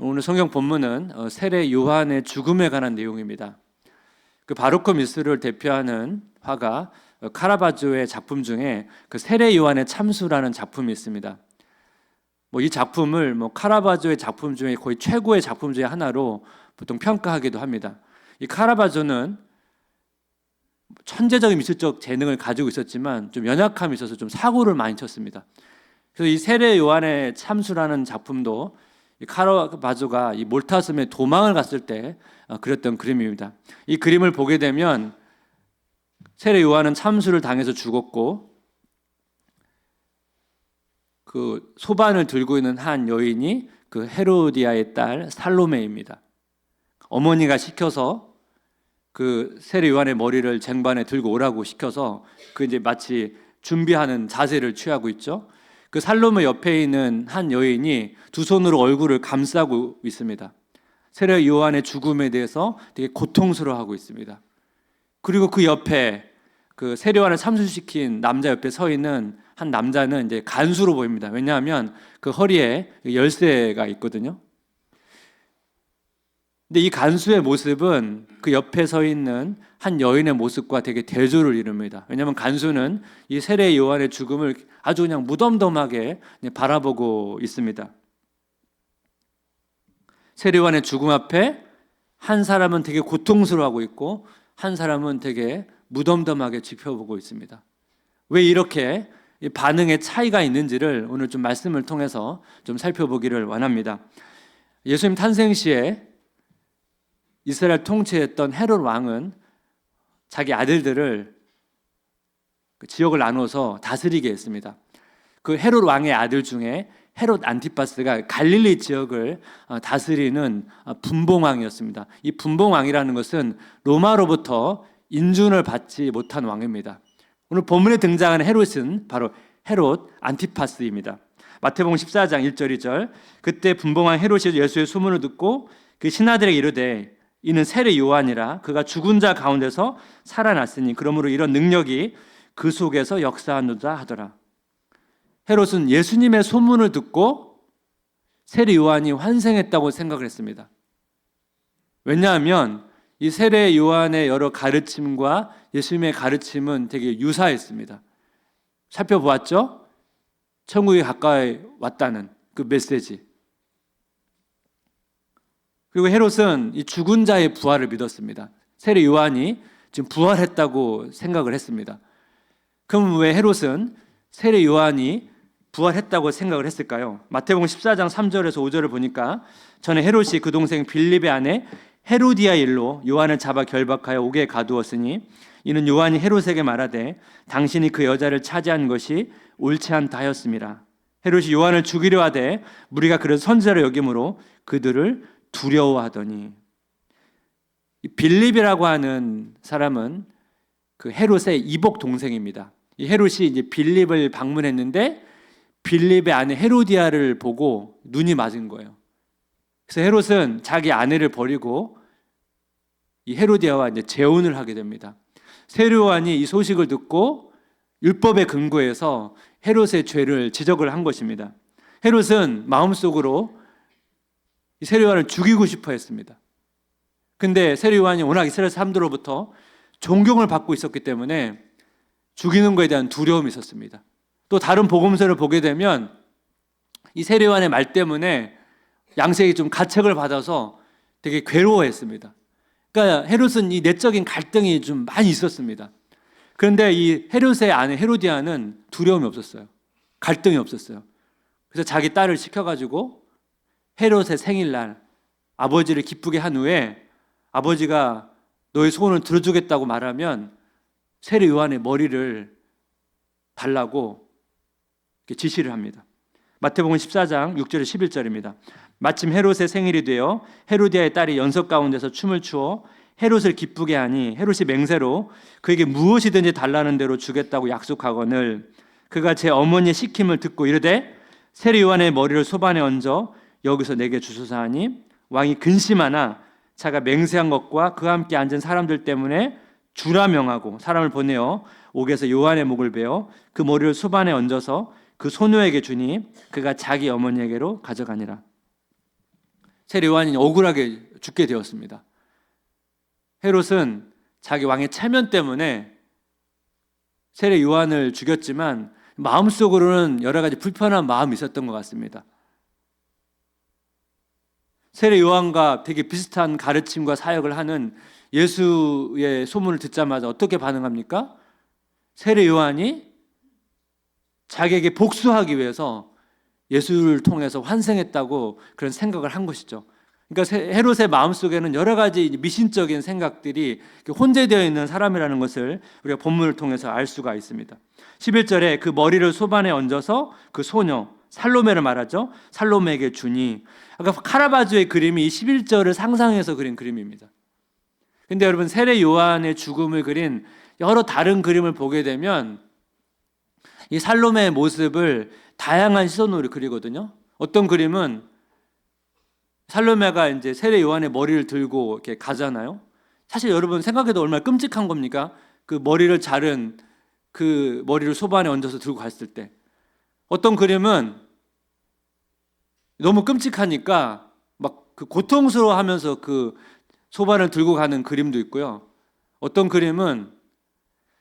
오늘 성경 본문은 세례 요한의 죽음에 관한 내용입니다. 그 바로크 미술을 대표하는 화가 카라바조의 작품 중에 그 세례 요한의 참수라는 작품이 있습니다. 이 작품을 카라바조의 작품 중에 거의 최고의 작품 중에 하나로 보통 평가하기도 합니다. 이 카라바조는 천재적인 미술적 재능을 가지고 있었지만 좀 연약함이 있어서 좀 사고를 많이 쳤습니다. 그래서 이 세례 요한의 참수라는 작품도 이 카라바조가 이 몰타섬에 도망을 갔을 때 그렸던 그림입니다. 이 그림을 보게 되면 세례 요한은 참수를 당해서 죽었고, 그 소반을 들고 있는 한 여인이 그 헤로디아의 딸 살로메입니다. 어머니가 시켜서 그 세례 요한의 머리를 쟁반에 들고 오라고 시켜서 그 이제 마치 준비하는 자세를 취하고 있죠. 그 살로메 옆에 있는 한 여인이 두 손으로 얼굴을 감싸고 있습니다. 세례 요한의 죽음에 대해서 되게 고통스러워하고 있습니다. 그리고 그 옆에 그 세례 요한을 참수시킨 남자 옆에 서 있는 한 남자는 이제 간수로 보입니다. 왜냐하면 그 허리에 열쇠가 있거든요. 근데 이 간수의 모습은 그 옆에 서 있는 한 여인의 모습과 되게 대조를 이룹니다. 왜냐하면 간수는 이 세례 요한의 죽음을 아주 그냥 무덤덤하게 바라보고 있습니다. 세례 요한의 죽음 앞에 한 사람은 되게 고통스러워하고 있고 한 사람은 되게 무덤덤하게 지켜보고 있습니다. 왜 이렇게 반응의 차이가 있는지를 오늘 좀 말씀을 통해서 좀 살펴보기를 원합니다. 예수님 탄생 시에 이스라엘 통치했던 헤롯 왕은 자기 아들들을 지역을 나눠서 다스리게 했습니다. 그 헤롯 왕의 아들 중에 헤롯 안티파스가 갈릴리 지역을 다스리는 분봉왕이었습니다. 이 분봉왕이라는 것은 로마로부터 인준을 받지 못한 왕입니다. 오늘 본문에 등장하는 헤롯은 바로 헤롯 안티파스입니다. 마태복음 14장 1절 2절 그때 분봉왕 헤롯이 예수의 소문을 듣고 그 신하들에게 이르되 이는 세례 요한이라 그가 죽은 자 가운데서 살아났으니 그러므로 이런 능력이 그 속에서 역사하노라 하더라. 헤롯은 예수님의 소문을 듣고 세례 요한이 환생했다고 생각을 했습니다. 왜냐하면 이 세례 요한의 여러 가르침과 예수님의 가르침은 되게 유사했습니다. 살펴보았죠? 천국이 가까이 왔다는 그 메시지. 그리고 헤롯은 이 죽은 자의 부활을 믿었습니다. 세례 요한이 지금 부활했다고 생각을 했습니다. 그럼 왜 헤롯은 세례 요한이 부활했다고 생각을 했을까요? 마태복음 14장 3절에서 5절을 보니까 전에 헤롯이 그 동생 빌립의 아내 헤로디아 일로 요한을 잡아 결박하여 옥에 가두었으니 이는 요한이 헤롯에게 말하되 당신이 그 여자를 차지한 것이 옳지 않다 하였음이라. 헤롯이 요한을 죽이려 하되 무리가 그를 선지자로 여김으로 그들을 두려워하더니. 이 빌립이라고 하는 사람은 그 헤롯의 이복 동생입니다. 이 헤롯이 이제 빌립을 방문했는데 빌립의 아내 헤로디아를 보고 눈이 맞은 거예요. 그래서 헤롯은 자기 아내를 버리고 이 헤로디아와 이제 재혼을 하게 됩니다. 세례 요한이 이 소식을 듣고 율법에 근거해서 헤롯의 죄를 지적을 한 것입니다. 헤롯은 마음속으로 이 세례 요한을 죽이고 싶어 했습니다. 근데 세례 요한이 워낙 이스라엘 사람들로부터 존경을 받고 있었기 때문에 죽이는 것에 대한 두려움이 있었습니다. 또 다른 복음서를 보게 되면 이 세례 요한의 말 때문에 양색이 좀 가책을 받아서 되게 괴로워했습니다. 그러니까 헤롯은 이 내적인 갈등이 좀 많이 있었습니다. 그런데 이 헤롯의 아내 헤로디아는 두려움이 없었어요. 갈등이 없었어요. 그래서 자기 딸을 시켜가지고 헤롯의 생일날 아버지를 기쁘게 한 후에 아버지가 너의 소원을 들어주겠다고 말하면 세례 요한의 머리를 달라고 지시를 합니다. 마태복음 14장 6절에 11절입니다. 마침 헤롯의 생일이 되어 헤로디아의 딸이 연석 가운데서 춤을 추어 헤롯을 기쁘게 하니 헤롯이 맹세로 그에게 무엇이든지 달라는 대로 주겠다고 약속하거늘 그가 제 어머니의 시킴을 듣고 이르되 세례 요한의 머리를 소반에 얹어 여기서 내게 주소서 하니 왕이 근심하나 자가 맹세한 것과 그와 함께 앉은 사람들 때문에 주라 명하고 사람을 보내어 옥에서 요한의 목을 베어 그 머리를 소반에 얹어서 그 소녀에게 주니 그가 자기 어머니에게로 가져가니라. 세례 요한이 억울하게 죽게 되었습니다. 헤롯은 자기 왕의 체면 때문에 세례 요한을 죽였지만 마음속으로는 여러 가지 불편한 마음이 있었던 것 같습니다. 세례 요한과 되게 비슷한 가르침과 사역을 하는 예수의 소문을 듣자마자 어떻게 반응합니까? 세례 요한이 자기에게 복수하기 위해서 예수를 통해서 환생했다고 그런 생각을 한 것이죠. 그러니까 헤롯의 마음속에는 여러 가지 미신적인 생각들이 혼재되어 있는 사람이라는 것을 우리가 본문을 통해서 알 수가 있습니다. 11절에 그 머리를 소반에 얹어서 그 소녀 살로메를 말하죠. 살로메에게 주니, 아까 카라바조의 그림이 11절을 상상해서 그린 그림입니다. 근데 여러분, 세례 요한의 죽음을 그린 여러 다른 그림을 보게 되면 이 살로메의 모습을 다양한 시선으로 그리거든요. 어떤 그림은 살로메가 이제 세례 요한의 머리를 들고 이렇게 가잖아요. 사실 여러분 생각해도 얼마나 끔찍한 겁니까? 그 머리를 자른 그 머리를 소반에 얹어서 들고 갔을 때. 어떤 그림은 너무 끔찍하니까 막 그 고통스러워하면서 그 소반을 들고 가는 그림도 있고요. 어떤 그림은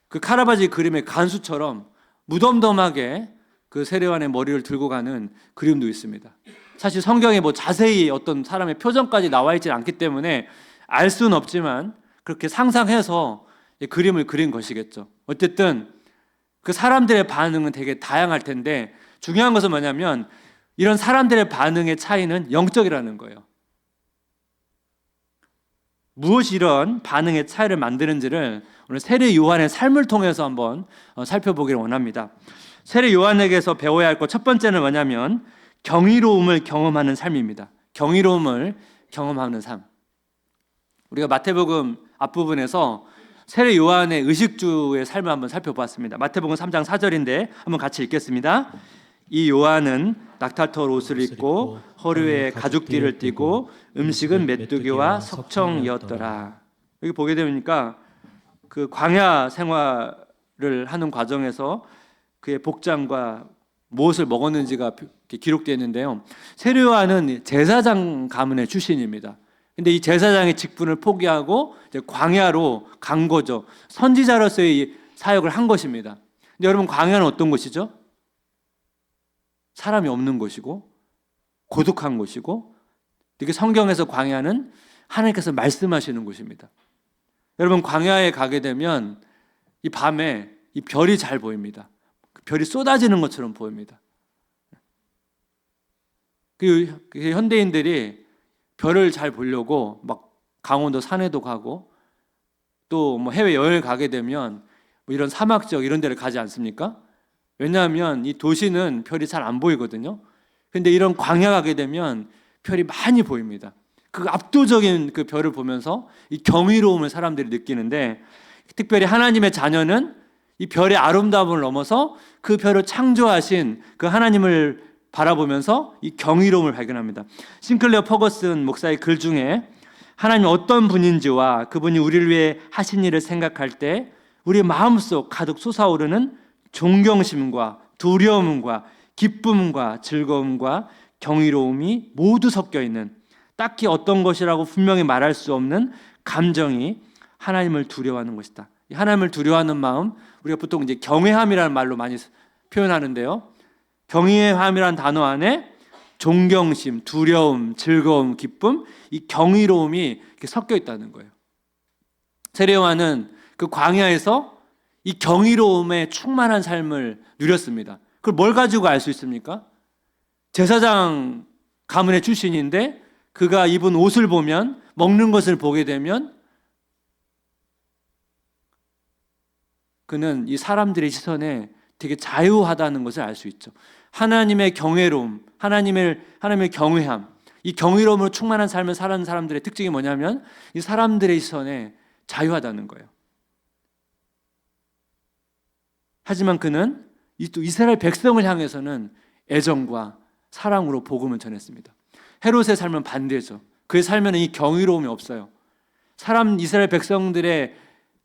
그 카라바지 그림의 간수처럼 무덤덤하게 그 세례 요한의 머리를 들고 가는 그림도 있습니다. 사실 성경에 뭐 자세히 어떤 사람의 표정까지 나와 있지 않기 때문에 알 수는 없지만 그렇게 상상해서 그림을 그린 것이겠죠. 어쨌든 그 사람들의 반응은 되게 다양할 텐데 중요한 것은 뭐냐면 이런 사람들의 반응의 차이는 영적이라는 거예요. 무엇이 이런 반응의 차이를 만드는지를 오늘 세례 요한의 삶을 통해서 한번 살펴보기를 원합니다. 세례 요한에게서 배워야 할 것 첫 번째는 뭐냐면 경이로움을 경험하는 삶입니다. 경이로움을 경험하는 삶. 우리가 마태복음 앞부분에서 세례 요한의 의식주의 삶을 한번 살펴봤습니다. 마태복음 3장 4절인데 한번 같이 읽겠습니다. 이 요한은 낙타털 옷을 입고 허리에 가죽띠를 띠고 음식은 메뚜기와 석청이었더라. 여기 보게 되니까 그 광야 생활을 하는 과정에서 그의 복장과 무엇을 먹었는지가 기록되어 있는데요. 세례 요한은 제사장 가문의 출신입니다. 근데 이 제사장의 직분을 포기하고 이제 광야로 간 거죠. 선지자로서의 사역을 한 것입니다. 근데 여러분, 광야는 어떤 곳이죠? 사람이 없는 곳이고 고독한 곳이고, 이렇게 성경에서 광야는 하나님께서 말씀하시는 곳입니다. 여러분, 광야에 가게 되면 이 밤에 이 별이 잘 보입니다. 별이 쏟아지는 것처럼 보입니다. 그 현대인들이 별을 잘 보려고 막 강원도 산에도 가고 또 뭐 해외 여행을 가게 되면 뭐 이런 사막 지역 이런 데를 가지 않습니까? 왜냐하면 이 도시는 별이 잘 안 보이거든요. 근데 이런 광야 가게 되면 별이 많이 보입니다. 그 압도적인 그 별을 보면서 이 경이로움을 사람들이 느끼는데, 특별히 하나님의 자녀는 이 별의 아름다움을 넘어서 그 별을 창조하신 그 하나님을 바라보면서 이 경이로움을 발견합니다. 싱클레어 퍼거슨 목사의 글 중에 하나님이 어떤 분인지와 그분이 우리를 위해 하신 일을 생각할 때 우리의 마음속 가득 솟아오르는 존경심과 두려움과 기쁨과 즐거움과 경이로움이 모두 섞여 있는, 딱히 어떤 것이라고 분명히 말할 수 없는 감정이 하나님을 두려워하는 것이다. 이 하나님을 두려워하는 마음, 우리가 보통 이제 경외함이라는 말로 많이 표현하는데요. 경외함이라는 단어 안에 존경심, 두려움, 즐거움, 기쁨, 이 경이로움이 이렇게 섞여 있다는 거예요. 세례 요한은 그 광야에서 이 경이로움에 충만한 삶을 누렸습니다. 그걸 뭘 가지고 알 수 있습니까? 제사장 가문의 출신인데 그가 입은 옷을 보면, 먹는 것을 보게 되면 그는 이 사람들의 시선에 되게 자유하다는 것을 알 수 있죠. 하나님의 경외로움, 하나님의 경외함, 이 경이로움으로 충만한 삶을 사는 사람들의 특징이 뭐냐면 이 사람들의 시선에 자유하다는 거예요. 하지만 그는 또 이스라엘 백성을 향해서는 애정과 사랑으로 복음을 전했습니다. 헤롯의 삶은 반대죠. 그의 삶에는 이 경이로움이 없어요. 이스라엘 백성들의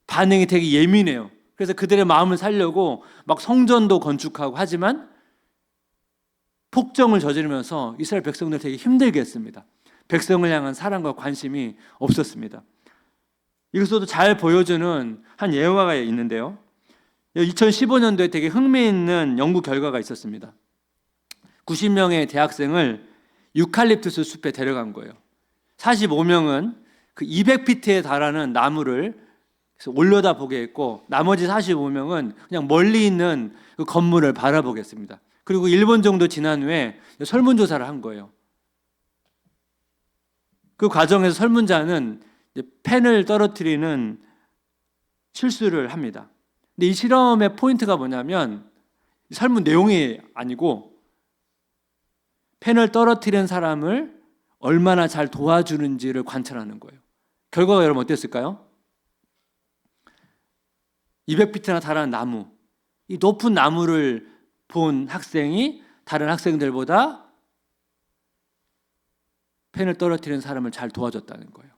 반응이 되게 예민해요. 그래서 그들의 마음을 살려고 막 성전도 건축하고, 하지만 폭정을 저지르면서 이스라엘 백성들 되게 힘들게 했습니다. 백성을 향한 사랑과 관심이 없었습니다. 이것도 잘 보여주는 한 예화가 있는데요. 2015년도에 되게 흥미있는 연구 결과가 있었습니다. 90명의 대학생을 유칼립투스 숲에 데려간 거예요. 45명은 그 200피트에 달하는 나무를 올려다보게 했고, 나머지 45명은 그냥 멀리 있는 그 건물을 바라보겠습니다. 그리고 1분 정도 지난 후에 설문조사를 한 거예요. 그 과정에서 설문자는 펜을 떨어뜨리는 실수를 합니다. 근데 이 실험의 포인트가 뭐냐면 설문 내용이 아니고 펜을 떨어뜨린 사람을 얼마나 잘 도와주는지를 관찰하는 거예요. 결과가 여러분 어땠을까요? 200피트나 달하는 나무, 이 높은 나무를 본 학생이 다른 학생들보다 펜을 떨어뜨리는 사람을 잘 도와줬다는 거예요.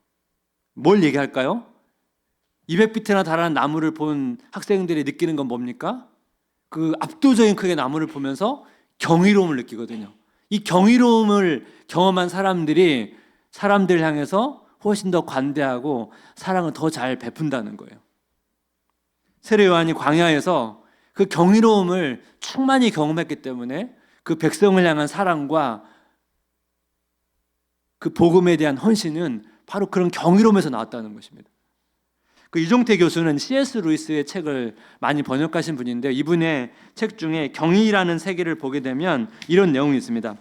뭘 얘기할까요? 200피트나 달하는 나무를 본 학생들이 느끼는 건 뭡니까? 그 압도적인 크기의 나무를 보면서 경이로움을 느끼거든요. 이 경이로움을 경험한 사람들이 사람들 향해서 훨씬 더 관대하고 사랑을 더 잘 베푼다는 거예요. 세례 요한이 광야에서 그 경이로움을 충만히 경험했기 때문에 그 백성을 향한 사랑과 그 복음에 대한 헌신은 바로 그런 경이로움에서 나왔다는 것입니다. 그 이종태 교수는 C.S. 루이스의 책을 많이 번역하신 분인데, 이분의 책 중에 경이라는 세계를 보게 되면 이런 내용이 있습니다.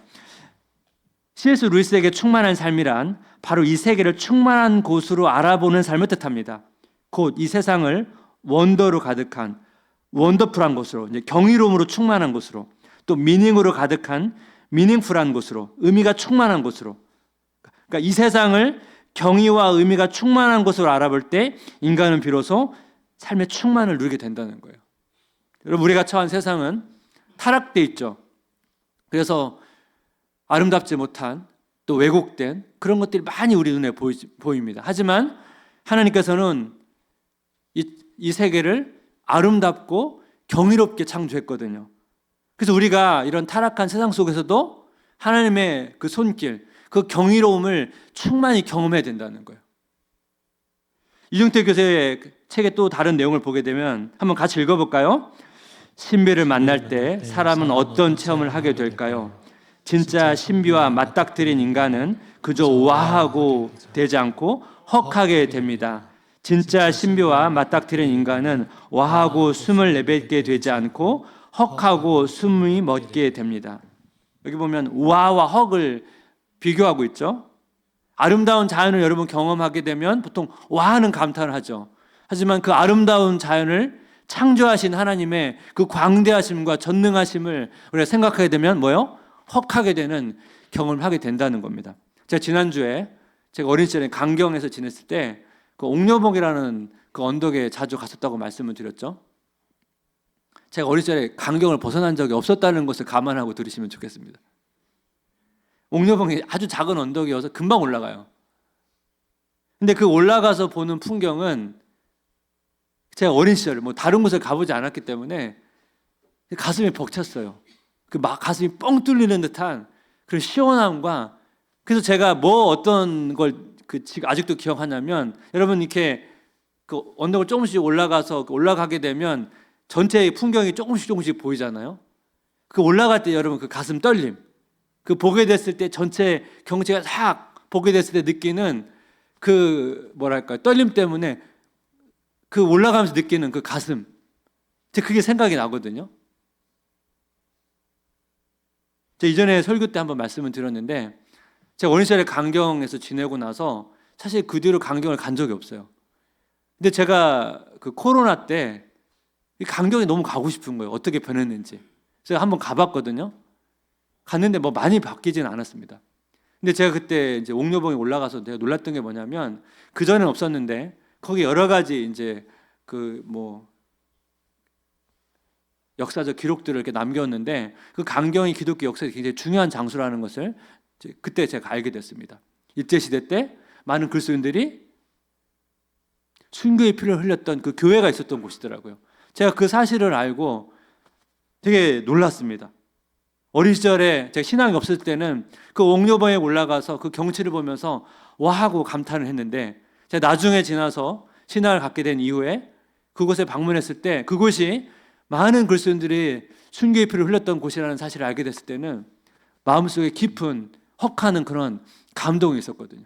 C.S. 루이스에게 충만한 삶이란 바로 이 세계를 충만한 곳으로 알아보는 삶을 뜻합니다. 곧 이 세상을 원더로 가득한, 원더풀한 곳으로, 이제 경이로움으로 충만한 곳으로, 또 미닝으로 가득한 미닝풀한 곳으로, 의미가 충만한 곳으로, 그러니까 이 세상을 경의와 의미가 충만한 곳으로 알아볼 때 인간은 비로소 삶의 충만을 누리게 된다는 거예요. 여러분, 우리가 처한 세상은 타락돼 있죠. 그래서 아름답지 못한, 또 왜곡된 그런 것들이 많이 우리 눈에 보입니다. 하지만 하나님께서는 이 세계를 아름답고 경이롭게 창조했거든요. 그래서 우리가 이런 타락한 세상 속에서도 하나님의 그 손길, 그 경이로움을 충만히 경험해야 된다는 거예요. 이종태 교수의 책의 또 다른 내용을 보게 되면 한번 같이 읽어볼까요? 신비를 만날 때 사람은 어떤 체험을 하게 될까요? 진짜 신비와 맞닥뜨린 인간은 그저 와하고 되지 않고 헉하게 됩니다. 진짜 신비와 맞닥뜨린 인간은 와하고 숨을 내뱉게 되지 않고 헉하고 숨이 멎게 됩니다. 여기 보면 와와 헉을 비교하고 있죠. 아름다운 자연을 여러분 경험하게 되면 보통 와하는 감탄을 하죠. 하지만 그 아름다운 자연을 창조하신 하나님의 그 광대하심과 전능하심을 우리가 생각하게 되면 뭐요? 헉하게 되는 경험을 하게 된다는 겁니다. 제가 지난주에 제가 어린 시절에 강경에서 지냈을 때 그 옥녀봉이라는 그 언덕에 자주 갔었다고 말씀을 드렸죠. 제가 어린 시절에 강경을 벗어난 적이 없었다는 것을 감안하고 들으시면 좋겠습니다. 옥녀봉이 아주 작은 언덕이어서 금방 올라가요. 근데 그 올라가서 보는 풍경은 제가 어린 시절에 뭐 다른 곳에 가보지 않았기 때문에 가슴이 벅찼어요. 그 막 가슴이 뻥 뚫리는 듯한 그런 시원함과, 그래서 제가 뭐 어떤 걸 지금 아직도 기억하냐면, 여러분 이렇게 그 언덕을 조금씩 올라가게 되면 전체의 풍경이 조금씩 보이잖아요. 그 올라갈 때 여러분 그 가슴 떨림, 그 보게 됐을 때 전체 경치가 싹 보게 됐을 때 느끼는 그 뭐랄까 떨림 때문에 그 올라가면서 느끼는 그 가슴, 제가 그게 생각이 나거든요. 제가 이전에 설교 때 한번 말씀을 드렸는데, 제가 어린 시절에 강경에서 지내고 나서 사실 그 뒤로 강경을 간 적이 없어요. 근데 제가 그 코로나 때 강경이 너무 가고 싶은 거예요. 어떻게 변했는지. 제가 한번 가봤거든요. 갔는데 뭐 많이 바뀌진 않았습니다. 근데 제가 그때 이제 옥녀봉에 올라가서 내가 놀랐던 게 뭐냐면, 그 전엔 없었는데 거기 여러 가지 이제 그 뭐 역사적 기록들을 이렇게 남겼는데, 그 강경이 기독교 역사에 굉장히 중요한 장소라는 것을 그때 제가 알게 됐습니다. 일제시대 때 많은 그리스도인들이 순교의 피를 흘렸던 그 교회가 있었던 곳이더라고요. 제가 그 사실을 알고 되게 놀랐습니다. 어린 시절에 제가 신앙이 없을 때는 그 옥녀봉에 올라가서 그 경치를 보면서 와 하고 감탄을 했는데, 제가 나중에 지나서 신앙을 갖게 된 이후에 그곳에 방문했을 때 그곳이 많은 그리스도인들이 순교의 피를 흘렸던 곳이라는 사실을 알게 됐을 때는 마음속에 깊은 혹하는 그런 감동이 있었거든요.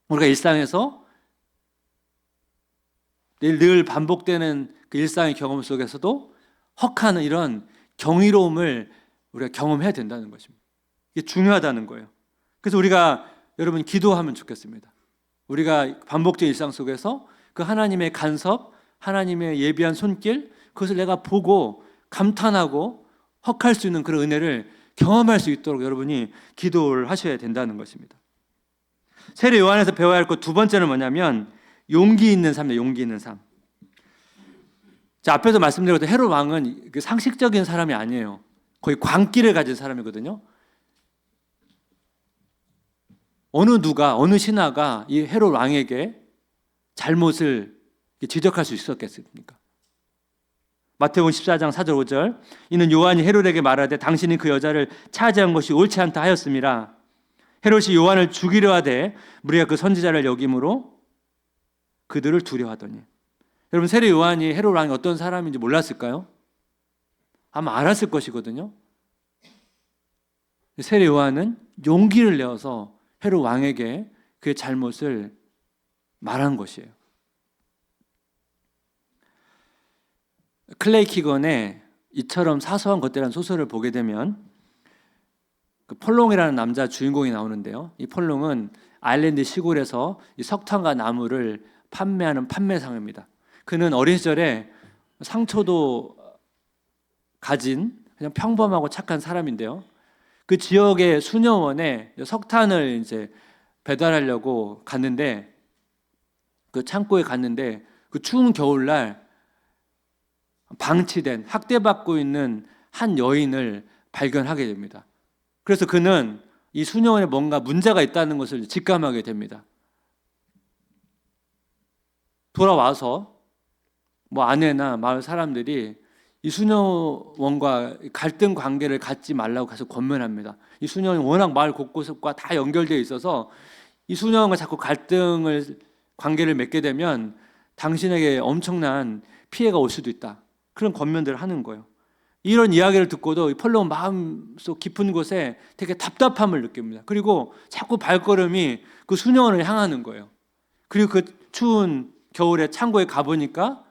우리가 일상에서 늘 반복되는 그 일상의 경험 속에서도 혹하는 이런 경이로움을 우리가 경험해야 된다는 것입니다. 이게 중요하다는 거예요. 그래서 우리가 여러분 기도하면 좋겠습니다. 우리가 반복적인 일상 속에서 그 하나님의 간섭, 하나님의 예비한 손길, 그것을 내가 보고 감탄하고 혹할 수 있는 그런 은혜를 경험할 수 있도록 여러분이 기도를 하셔야 된다는 것입니다. 세례 요한에서 배워야 할 것 두 번째는 뭐냐면 용기 있는 삶이에요. 용기 있는 삶. 자, 앞에서 말씀드린 것처럼 헤롯 왕은 상식적인 사람이 아니에요. 거의 광기를 가진 사람이거든요. 어느 신하가 이 헤롯 왕에게 잘못을 지적할 수 있었겠습니까? 마태복음 14장 4절 5절, 이는 요한이 헤롯에게 말하되 당신이 그 여자를 차지한 것이 옳지 않다 하였음이라. 헤롯이 요한을 죽이려 하되 무리가 그 선지자를 여김으로 그들을 두려워하더니. 여러분, 세례 요한이 헤롯 왕이 어떤 사람인지 몰랐을까요? 아마 알았을 것이거든요. 세례 요한은 용기를 내어서 헤롯 왕에게 그의 잘못을 말한 것이에요. 클레이 키건의 이처럼 사소한 것들이라는 소설을 보게 되면 그 폴롱이라는 남자 주인공이 나오는데요. 이 폴롱은 아일랜드 시골에서 이 석탄과 나무를 판매하는 판매상입니다. 그는 어린 시절에 상처도 가진 그냥 평범하고 착한 사람인데요. 그 지역의 수녀원에 석탄을 이제 배달하려고 갔는데, 그 창고에 갔는데 그 추운 겨울날 방치된, 학대받고 있는 한 여인을 발견하게 됩니다. 그래서 그는 이 수녀원에 뭔가 문제가 있다는 것을 직감하게 됩니다. 돌아와서 아내나 마을 사람들이 이 수녀원과 갈등 관계를 갖지 말라고 계속 권면합니다. 이 수녀원이 워낙 마을 곳곳과 다 연결되어 있어서 이 수녀원과 자꾸 관계를 맺게 되면 당신에게 엄청난 피해가 올 수도 있다. 그런 권면들을 하는 거예요. 이런 이야기를 듣고도 폴로는 마음속 깊은 곳에 되게 답답함을 느낍니다. 그리고 자꾸 발걸음이 그 수녀원을 향하는 거예요. 그리고 그 추운 겨울에 창고에 가보니까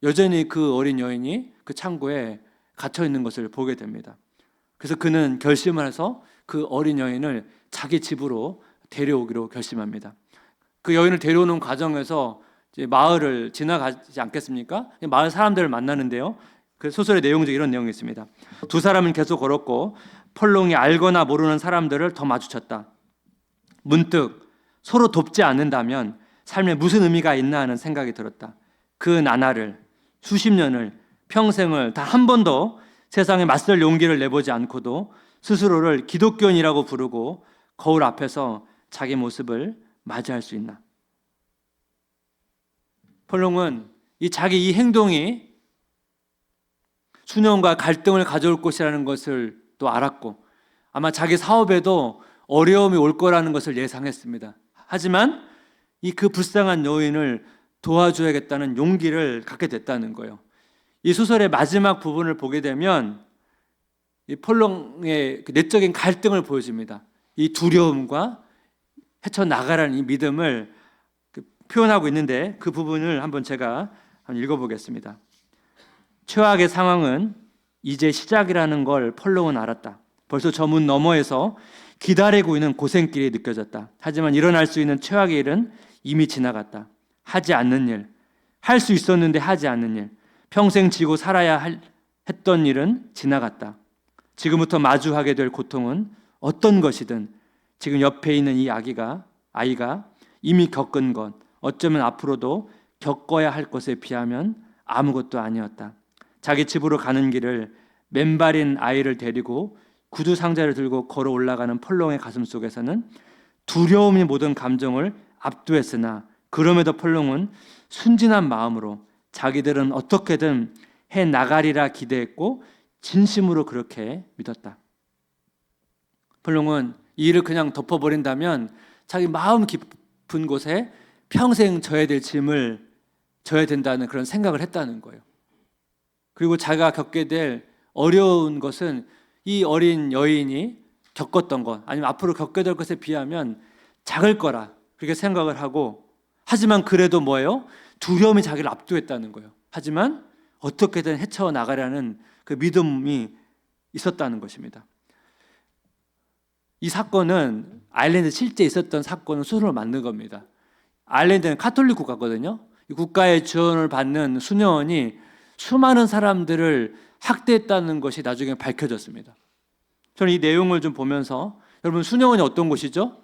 여전히 그 어린 여인이 그 창고에 갇혀 있는 것을 보게 됩니다. 그래서 그는 결심을 해서 그 어린 여인을 자기 집으로 데려오기로 결심합니다. 그 여인을 데려오는 과정에서 이제 마을을 지나가지 않겠습니까? 마을 사람들을 만나는데요. 그 소설의 내용 중에 이런 내용이 있습니다. 두 사람은 계속 걸었고 폴롱이 알거나 모르는 사람들을 더 마주쳤다. 문득 서로 돕지 않는다면 삶에 무슨 의미가 있나 하는 생각이 들었다. 그 나날을, 수십 년을, 평생을 다 한 번도 세상에 맞설 용기를 내보지 않고도 스스로를 기독교인이라고 부르고 거울 앞에서 자기 모습을 맞이할 수 있나? 폴롱은 자기 이 행동이 수녀원과 갈등을 가져올 것이라는 것을 또 알았고, 아마 자기 사업에도 어려움이 올 거라는 것을 예상했습니다. 하지만 그 불쌍한 여인을 도와줘야겠다는 용기를 갖게 됐다는 거예요. 이 소설의 마지막 부분을 보게 되면 이 폴롱의 내적인 갈등을 보여줍니다. 이 두려움과 헤쳐나가라는 이 믿음을 표현하고 있는데, 그 부분을 한번 제가 읽어보겠습니다. 최악의 상황은 이제 시작이라는 걸 폴롱은 알았다. 벌써 저 문 너머에서 기다리고 있는 고생길이 느껴졌다. 하지만 일어날 수 있는 최악의 일은 이미 지나갔다. 하지 않는 일, 할 수 있었는데 하지 않는 일, 평생 지고 살아야 했던 일은 지나갔다. 지금부터 마주하게 될 고통은 어떤 것이든 지금 옆에 있는 이 아이가 이미 겪은 것, 어쩌면 앞으로도 겪어야 할 것에 비하면 아무것도 아니었다. 자기 집으로 가는 길을 맨발인 아이를 데리고 구두 상자를 들고 걸어 올라가는 폴롱의 가슴 속에서는 두려움이 모든 감정을 압도했으나, 그럼에도 폴롱은 순진한 마음으로 자기들은 어떻게든 해 나가리라 기대했고 진심으로 그렇게 믿었다. 벌롱은 이 일을 그냥 덮어버린다면 자기 마음 깊은 곳에 평생 져야 될 짐을 져야 된다는 그런 생각을 했다는 거예요. 그리고 자기가 겪게 될 어려운 것은 이 어린 여인이 겪었던 것, 아니면 앞으로 겪게 될 것에 비하면 작을 거라 그렇게 생각을 하고, 하지만 그래도 뭐예요? 두려움이 자기를 압도했다는 거예요. 하지만 어떻게든 헤쳐나가려는 그 믿음이 있었다는 것입니다. 이 사건은 아일랜드 실제 있었던 사건은 수술을 만든 겁니다. 아일랜드는 카톨릭 국가거든요. 이 국가의 지원을 받는 수녀원이 수많은 사람들을 학대했다는 것이 나중에 밝혀졌습니다. 저는 이 내용을 좀 보면서, 여러분, 수녀원이 어떤 곳이죠?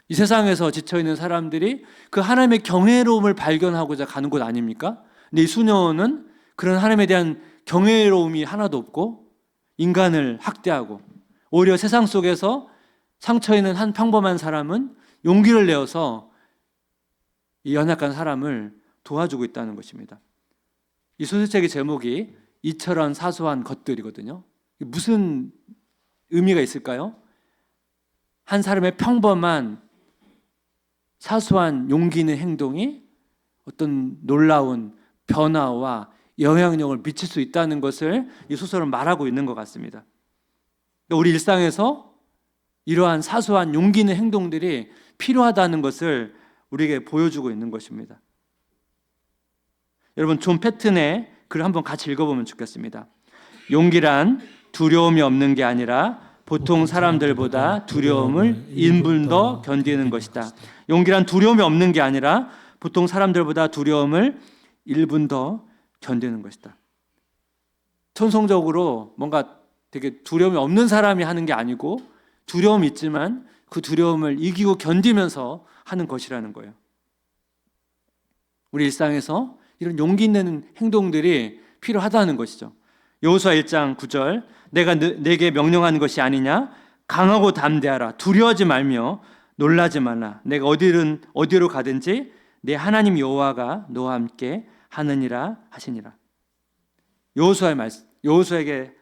이 세상에서 지쳐있는 사람들이 그 하나님의 경외로움을 발견하고자 가는 곳 아닙니까? 근데 이 수녀원은 그런 하나님에 대한 경외로움이 하나도 없고 인간을 학대하고, 오히려 세상 속에서 상처있는 한 평범한 사람은 용기를 내어서 이 연약한 사람을 도와주고 있다는 것입니다. 이 소설책의 제목이 이처럼 사소한 것들이거든요. 무슨 의미가 있을까요? 한 사람의 평범한 사소한 용기 있는 행동이 어떤 놀라운 변화와 영향력을 미칠 수 있다는 것을 이 소설은 말하고 있는 것 같습니다. 우리 일상에서 이러한 사소한 용기 있는 행동들이 필요하다는 것을 우리에게 보여주고 있는 것입니다. 여러분, 존 패튼의 글을 한번 같이 읽어보면 좋겠습니다. 용기란 두려움이 없는 게 아니라 보통 사람들보다 두려움을 1분 더 견디는 것이다. 용기란 두려움이 없는 게 아니라 보통 사람들보다 두려움을 1분 더 견디는 것이다. 천성적으로 뭔가 되게 두려움이 없는 사람이 하는 게 아니고, 두려움이 있지만 그 두려움을 이기고 견디면서 하는 것이라는 거예요. 우리 일상에서 이런 용기 있는 행동들이 필요하다는 것이죠. 여호수아 1장 9절, 내가 내게 명령한 것이 아니냐? 강하고 담대하라. 두려워하지 말며 놀라지 말라. 내가 어디로 가든지 내 하나님 여호와가 너와 함께 하느니라 하시니라. 여호수아에게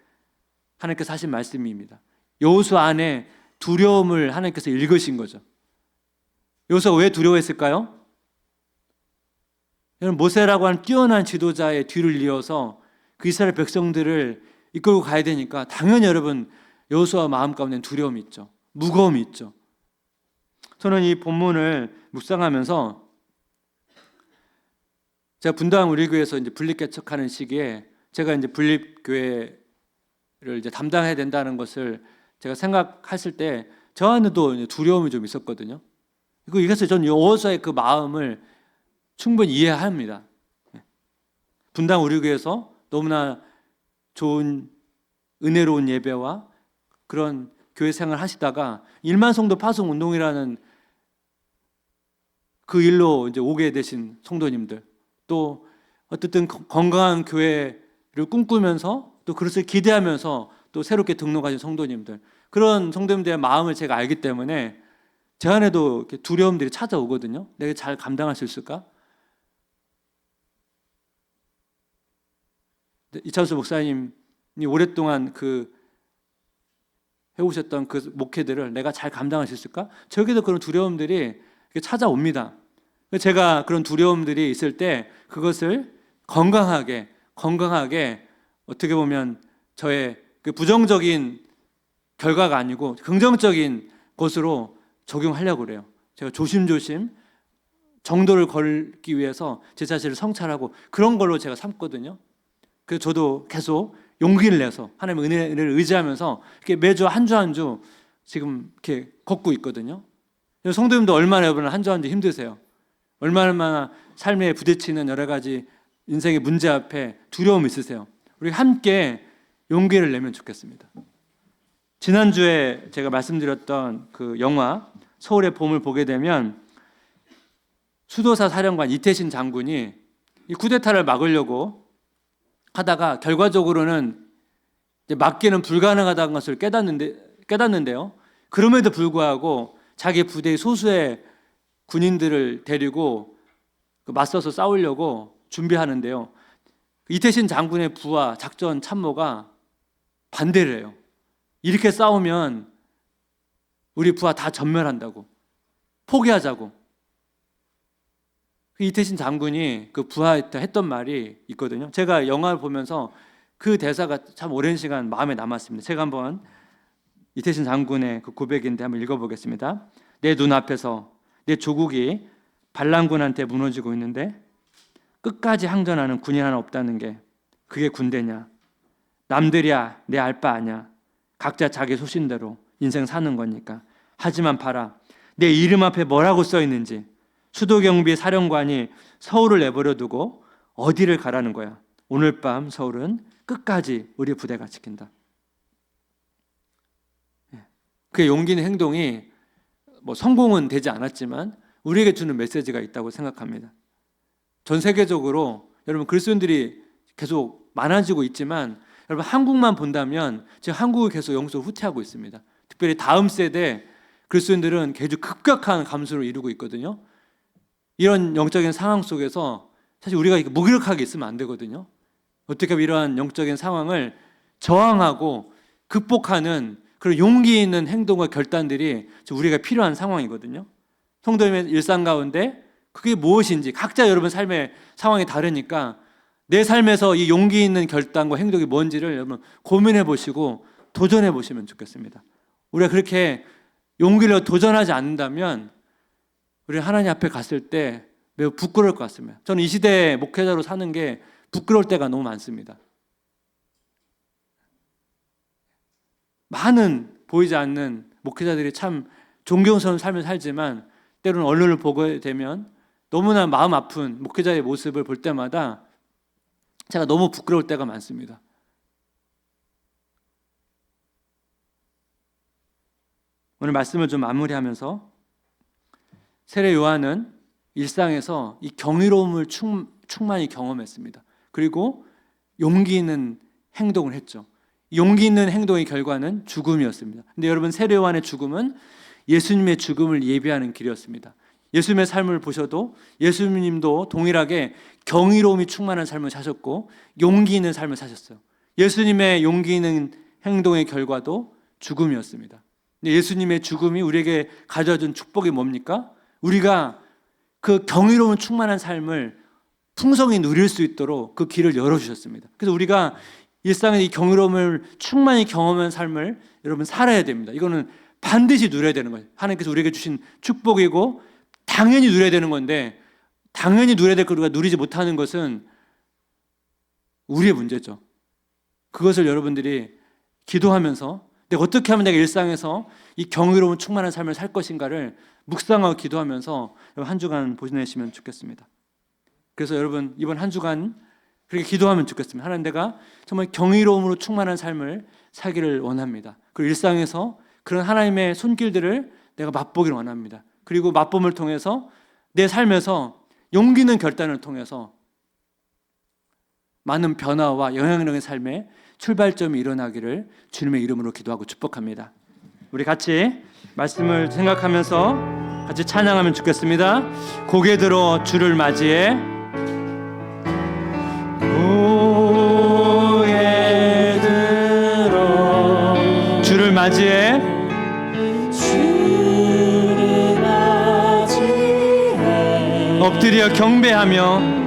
하나님께서 하신 말씀입니다. 여호수아 안에 두려움을 하나님께서 읽으신 거죠. 여호수아 왜 두려워했을까요? 모세라고 하는 뛰어난 지도자의 뒤를 이어서 그 이스라엘 백성들을 이끌고 가야 되니까 당연히 여러분, 여호수아 마음 가운데 두려움이 있죠. 무거움이 있죠. 저는 이 본문을 묵상하면서, 제가 분당 우리 교회에서 이제 분립 개척하는 시기에 제가 이제 분립 교회를 이제 담당해야 된다는 것을 제가 생각했을 때 저 안에도 두려움이 좀 있었거든요. 그래서 저는 여호수아의 그 마음을 충분히 이해합니다. 분당 우리 교회에서 너무나 좋은 은혜로운 예배와 그런 교회 생활을 하시다가 1만 성도 파송 운동이라는 그 일로 이제 오게 되신 성도님들, 또 어쨌든 건강한 교회를 꿈꾸면서 또 그것을 기대하면서 또 새롭게 등록하신 성도님들, 그런 성도님들의 마음을 제가 알기 때문에 제 안에도 이렇게 두려움들이 찾아오거든요. 내가 잘 감당할 수 있을까? 이찬수 목사님이 오랫동안 해오셨던 그 목회들을 내가 잘 감당할 수 있을까? 저에게도 그런 두려움들이 찾아옵니다. 제가 그런 두려움들이 있을 때 그것을 건강하게 어떻게 보면 저의 그 부정적인 결과가 아니고 긍정적인 것으로 적용하려고 그래요. 제가 조심조심 정도를 걸기 위해서 제 자신을 성찰하고 그런 걸로 제가 삼거든요. 그래서 저도 계속 용기를 내서 하나님의 은혜를 의지하면서 이렇게 매주 한 주 한 주 지금 이렇게 걷고 있거든요. 성도님도 얼마나 여러분 한 주 한 주 힘드세요. 얼마나 삶에 부딪히는 여러 가지 인생의 문제 앞에 두려움이 있으세요. 우리 함께 용기를 내면 좋겠습니다. 지난주에 제가 말씀드렸던 그 영화 서울의 봄을 보게 되면 수도사 사령관 이태신 장군이 이 쿠데타를 막으려고 하다가 결과적으로는 막기는 불가능하다는 것을 깨닫는데요. 그럼에도 불구하고 자기 부대의 소수의 군인들을 데리고 맞서서 싸우려고 준비하는데요. 이태신 장군의 부하 작전 참모가 반대를 해요. 이렇게 싸우면 우리 부하 다 전멸한다고, 포기하자고. 이태신 장군이 그 부하한테 했던 말이 있거든요. 제가 영화를 보면서 그 대사가 참 오랜 시간 마음에 남았습니다. 제가 한번 이태신 장군의 그 고백인데 한번 읽어보겠습니다. 내 눈앞에서 내 조국이 반란군한테 무너지고 있는데 끝까지 항전하는 군인 하나 없다는 게 그게 군대냐? 남들이야 내 알 바 아냐. 각자 자기 소신대로 인생 사는 거니까. 하지만 봐라, 내 이름 앞에 뭐라고 써 있는지. 수도경비 사령관이 서울을 내버려 두고 어디를 가라는 거야. 오늘 밤 서울은 끝까지 우리 부대가 지킨다. 그의 용기 있는 행동이 뭐 성공은 되지 않았지만 우리에게 주는 메시지가 있다고 생각합니다. 전 세계적으로 여러분 그리스도인들이 계속 많아지고 있지만 여러분 한국만 본다면 지금 한국이 계속 영적으로 후퇴하고 있습니다. 특별히 다음 세대 그리스도인들은 계속 급격한 감소를 이루고 있거든요. 이런 영적인 상황 속에서 사실 우리가 무기력하게 있으면 안 되거든요. 어떻게 하면 이러한 영적인 상황을 저항하고 극복하는 그런 용기 있는 행동과 결단들이 우리가 필요한 상황이거든요. 성도님의 일상 가운데 그게 무엇인지 각자 여러분 삶의 상황이 다르니까 내 삶에서 이 용기 있는 결단과 행동이 뭔지를 여러분 고민해 보시고 도전해 보시면 좋겠습니다. 우리가 그렇게 용기를 도전하지 않는다면 우리 하나님 앞에 갔을 때 매우 부끄러울 것 같습니다. 저는 이 시대의 목회자로 사는 게 부끄러울 때가 너무 많습니다. 많은 보이지 않는 목회자들이 참 존경스러운 삶을 살지만 때로는 언론을 보게 되면 너무나 마음 아픈 목회자의 모습을 볼 때마다 제가 너무 부끄러울 때가 많습니다. 오늘 말씀을 좀 마무리하면서 세례 요한은 일상에서 이 경이로움을 충만히 경험했습니다. 그리고 용기 있는 행동을 했죠. 용기 있는 행동의 결과는 죽음이었습니다. 근데 여러분 세례 요한의 죽음은 예수님의 죽음을 예비하는 길이었습니다. 예수님의 삶을 보셔도 예수님도 동일하게 경이로움이 충만한 삶을 사셨고 용기 있는 삶을 사셨어요. 예수님의 용기 있는 행동의 결과도 죽음이었습니다. 근데 예수님의 죽음이 우리에게 가져준 축복이 뭡니까? 우리가 그 경이로운 충만한 삶을 풍성히 누릴 수 있도록 그 길을 열어주셨습니다. 그래서 우리가 일상의 이 경이로움을 충만히 경험한 삶을 여러분 살아야 됩니다. 이거는 반드시 누려야 되는 거예요. 하나님께서 우리에게 주신 축복이고 당연히 누려야 되는 건데 당연히 누려야 될 걸 우리가 누리지 못하는 것은 우리의 문제죠. 그것을 여러분들이 기도하면서 내가 어떻게 하면 내가 일상에서 이 경이로운 충만한 삶을 살 것인가를 묵상하고 기도하면서 한 주간 보내시면 좋겠습니다. 그래서 여러분 이번 한 주간 그렇게 기도하면 좋겠습니다. 하나님, 내가 정말 경이로움으로 충만한 삶을 살기를 원합니다. 그리고 일상에서 그런 하나님의 손길들을 내가 맛보기를 원합니다. 그리고 맛봄을 통해서 내 삶에서 용기 있는 결단을 통해서 많은 변화와 영향력의 삶에 출발점이 일어나기를 주님의 이름으로 기도하고 축복합니다. 우리 같이 말씀을 생각하면서 같이 찬양하면 좋겠습니다. 고개 들어 주를 맞이해, 고개 들어 주를 맞이해, 주를 맞이해 엎드려 경배하며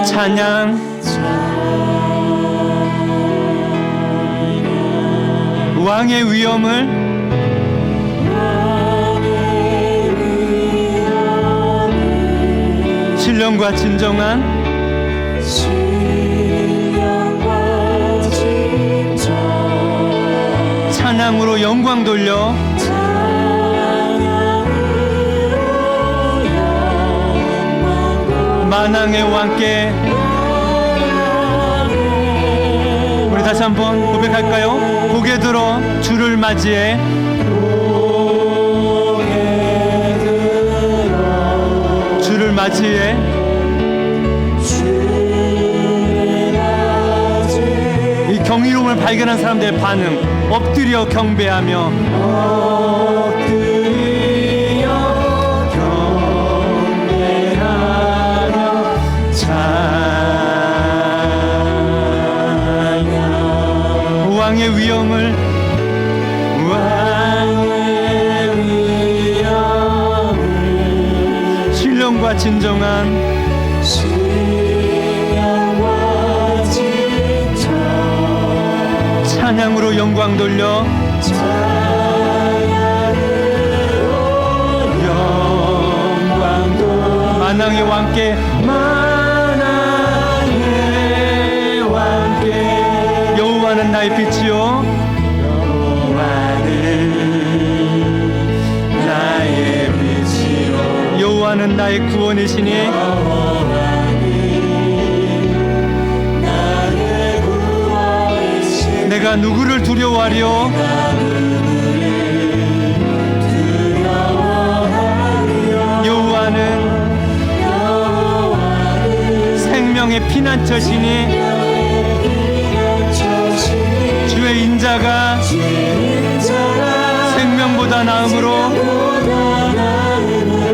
찬양, 왕의 위엄을 신령과 진정한 찬양으로 영광 돌려 만왕의 왕께. 우리 다시 한번 고백할까요? 고개 들어 주를 맞이해, 주를 맞이해, 이 경이로움을 발견한 사람들의 반응, 엎드려 경배하며, 엎드려 왕의 위엄을 신령과 진정한 찬양으로 영광 돌려 만왕의 왕께 여호와는 나의 빛이요 여호와는 나의 구원이시니 내가 누구를 두려워하리요 여호와는 생명의 피난처시니 주의 인자가 생명보다 나음으로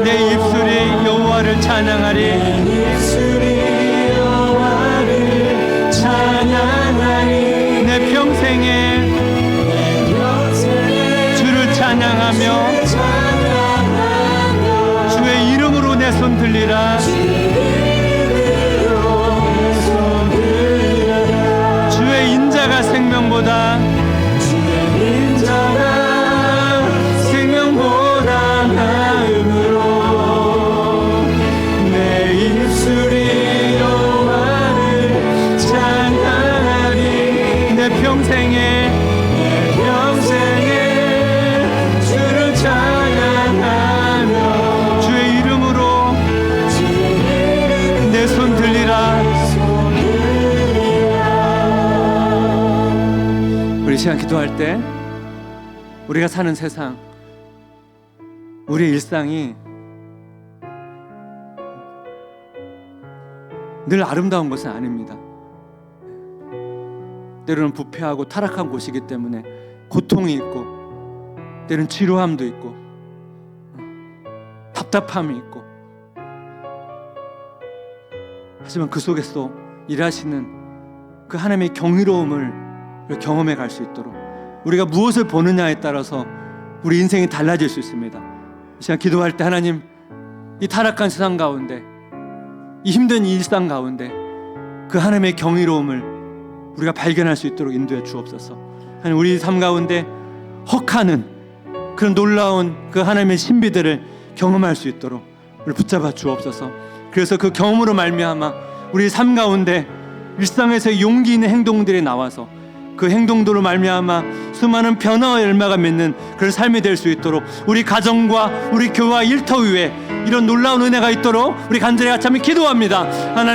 내 입술이 여호와를 찬양하리 내 평생에 주를 찬양하며 주의 이름으로 내 손 들리라 주의 인자가 생명보다 나음으로 내 입술이 여호와를 찬양하리 내 평생에 주를 찬양하며 주의 이름으로 내 손 들리라. 우리 시간 기도할 때 우리가 사는 세상 우리의 일상이 늘 아름다운 것은 아닙니다. 때로는 부패하고 타락한 곳이기 때문에 고통이 있고 때로는 지루함도 있고 답답함이 있고 하지만 그 속에서 일하시는 그 하나님의 경이로움을 경험해 갈 수 있도록 우리가 무엇을 보느냐에 따라서 우리 인생이 달라질 수 있습니다. 이 시간 기도할 때 하나님 이 타락한 세상 가운데 이 힘든 일상 가운데 그 하나님의 경이로움을 우리가 발견할 수 있도록 인도해 주옵소서. 하나님 우리 삶 가운데 혹하는 그런 놀라운 그 하나님의 신비들을 경험할 수 있도록 우리 붙잡아 주옵소서. 그래서 그 경험으로 말미암아 우리 삶 가운데 일상에서 용기 있는 행동들이 나와서 그 행동들로 말미암아 수많은 변화와 열매가 맺는 그런 삶이 될 수 있도록 우리 가정과 우리 교회와 일터 위에 이런 놀라운 은혜가 있도록 우리 간절히 같이 한번 기도합니다. 하나님